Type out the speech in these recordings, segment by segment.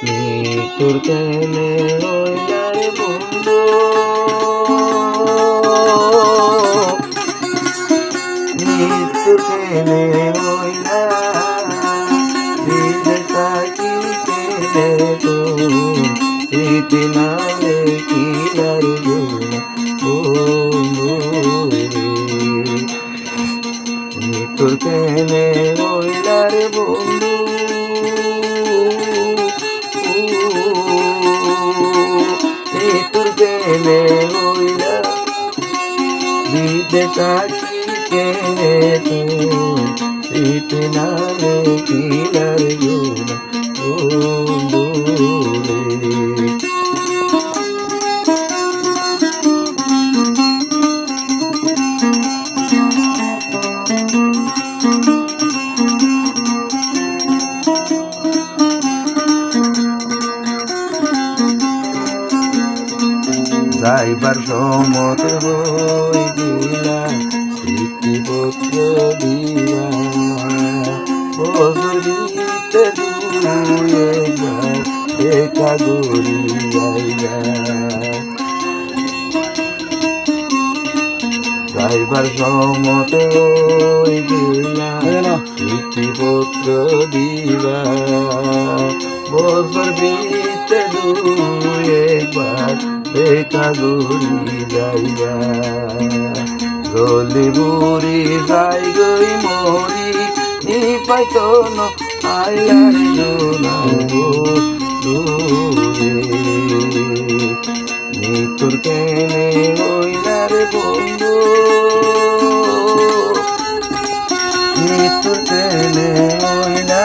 মৃত্যুর কেনে হইলার বন্ধু মৃত্যুর কেনে হইলা বিদে থাকি কেনে তো স্মৃতি নালে কিলার বন্ধু মৃত্যুর কেনে হইলার বন্ধু মৃত্যুর কেনে হইলা বিদে থাকি কেনে তো স্মৃতি নালে কিলার বন্ধু যাইবার সমত হই দিলা স্মৃতিপত্র দিবা বছর দিতে দুয়ে দেখা গড়ি যাইবা যাইবার সমত হই দিলা স্মৃতিপত্র দিবা বছর দিতে দুয়ে দেখা গড়ি যাইবা জলি বুড়ি যাই গই মরি নি পাইতো ন আইলার জোনাবো দূরে মৃত্যুর কেনে হইলার বন্ধু মৃত্যুর কেনে হইলা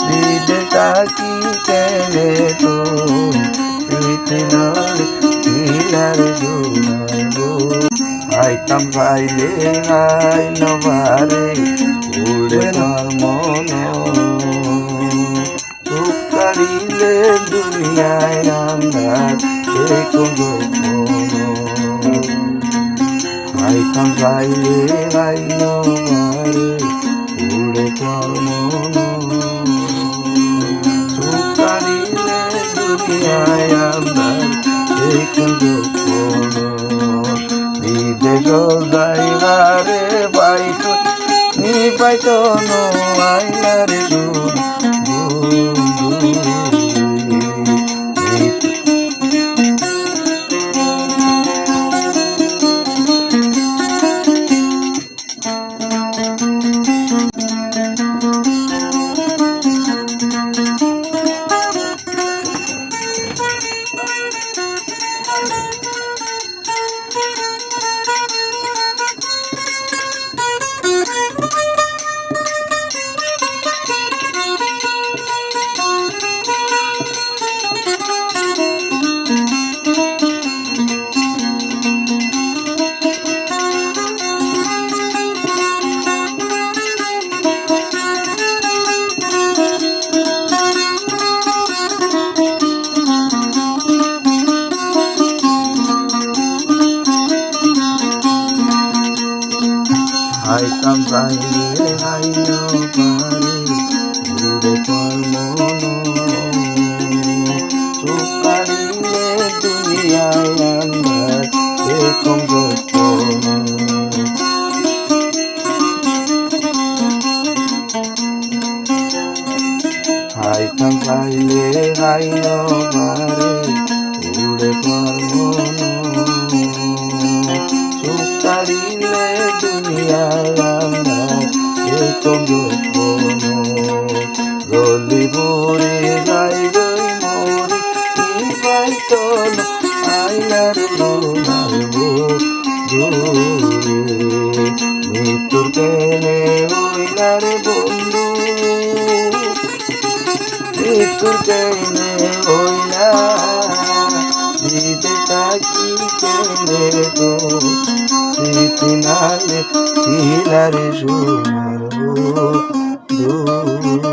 বিদে থাকি কেনে তো কিলার জোনাবো আইতাম পাইলে আইল বারে উড়ে তার মন সুখ কাড়িলে দুনিয়ায় আন্ধার দেখুন আইতাম পাইলে আইল বারে উড়ে তার মন সুখ কাড়িলে দুনিয়ায় আন্ধার দেখুন বিদেশ যাইবারে পাইতো নি পাইতো নো আইলার আইতাম পাইলে আইল পারে উড়ে তোর মন সুখ কাড়িলে দুনিয়ায় আন্ধার দেখুন গোপন আইতাম পাইলে আইল পারে উড়ে তোর মন সুখ কাড়িলে দুনিয়ায় আন্ধার দেখুন গোপন গলি বুড়ি যাই গই মরি নি পাইতো না আইলার জোনাবো দূরে মৃত্যুর কেনে হইলার বন্ধু মৃত্যুর কেনে হইলা বিদে থাকি কেনে তো স্মৃতি নালে কিলার